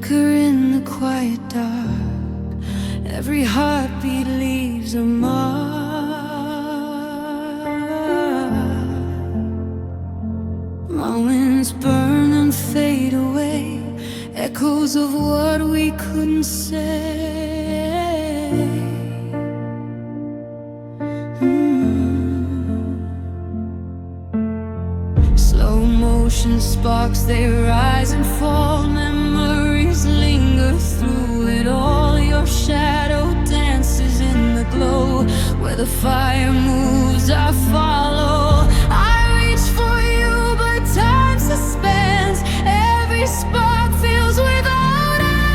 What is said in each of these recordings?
flicker in the quiet dark. Every heartbeat leaves a mark. My winds burn and fade away, echoes of what we couldn't say. Slow motion sparks, they rise and fall. Memories linger through it all. Your shadow dances in the glow. Where the fire moves, I follow. I reach for you, but time suspends. Every spark fills without end.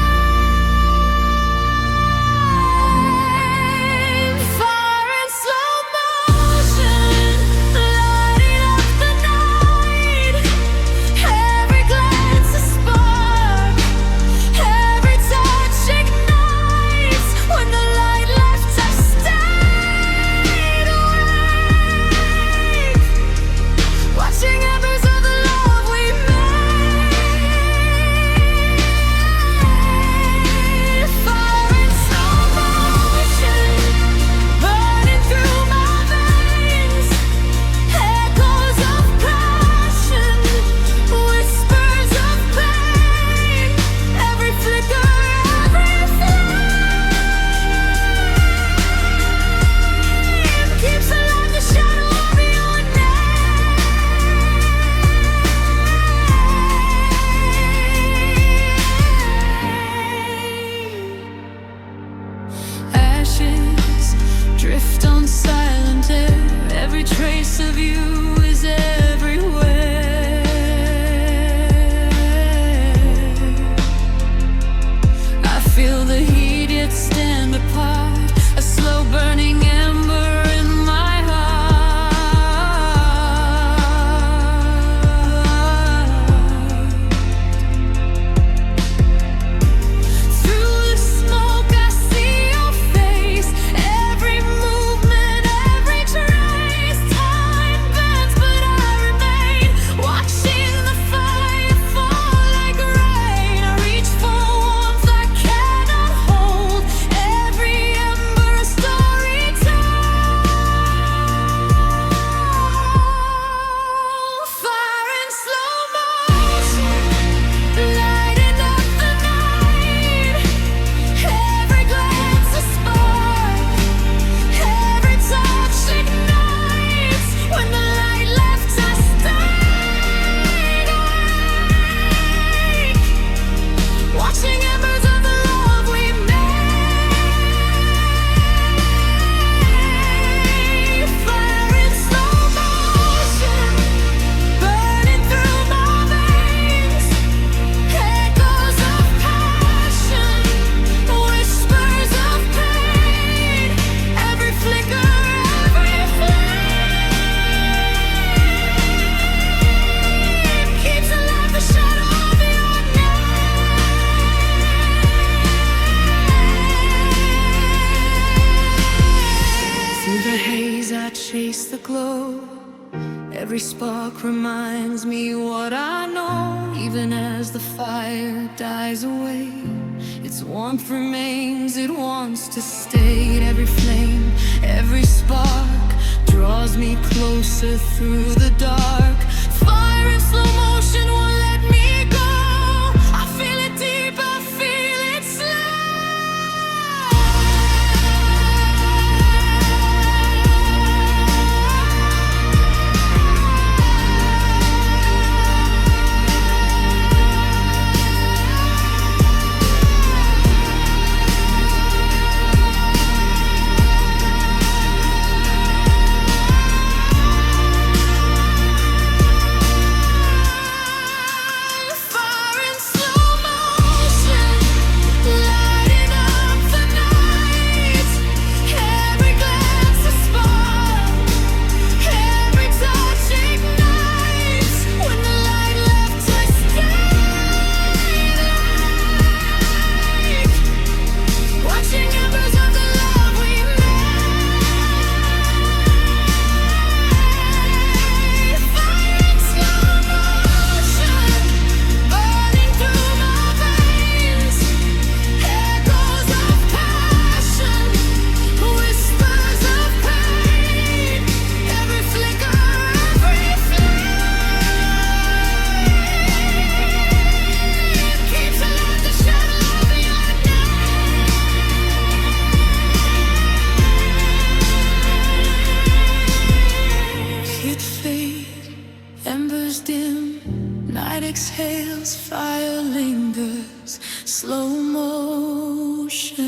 Fire in slow motion, lighting up the night. Every glance a spark, every touch ignites. When the light left us, stayed awake, watching embers of the love we made. Fire in slow motion, burning through my veins. Echoes of passion, whispers of pain. Every flicker, every flame keeps alive the shadow of your name. Ashes drift on silent air. Every trace of you is everywhere. I feel the heat yet stand apart, a slow burning ember in my heart. Through the smoke I see your face. Every movement, every trace. Time bends but I remain, watching the fire fall like rain. I reach for warmth I cannot hold. Every ember a story told. Fire in slow motion, lighting up the night. Every glance a spark, every touch ignites. When the light left us, stayed awake, watching embers of the love we made. Fire in slow motion, burning through my veins. Echoes of passion, whispers of pain. Every flicker, every flame keeps alive the shadow of your name. Through the haze I chase the glow. Every spark reminds me what I know. Even as the fire dies away, its warmth remains, it wants to stay. Every flame, every spark draws me closer through the dark. Fire in slow motion won't let me go. I feel it deep, I feel it slow. exhales, fire lingers, slow motion.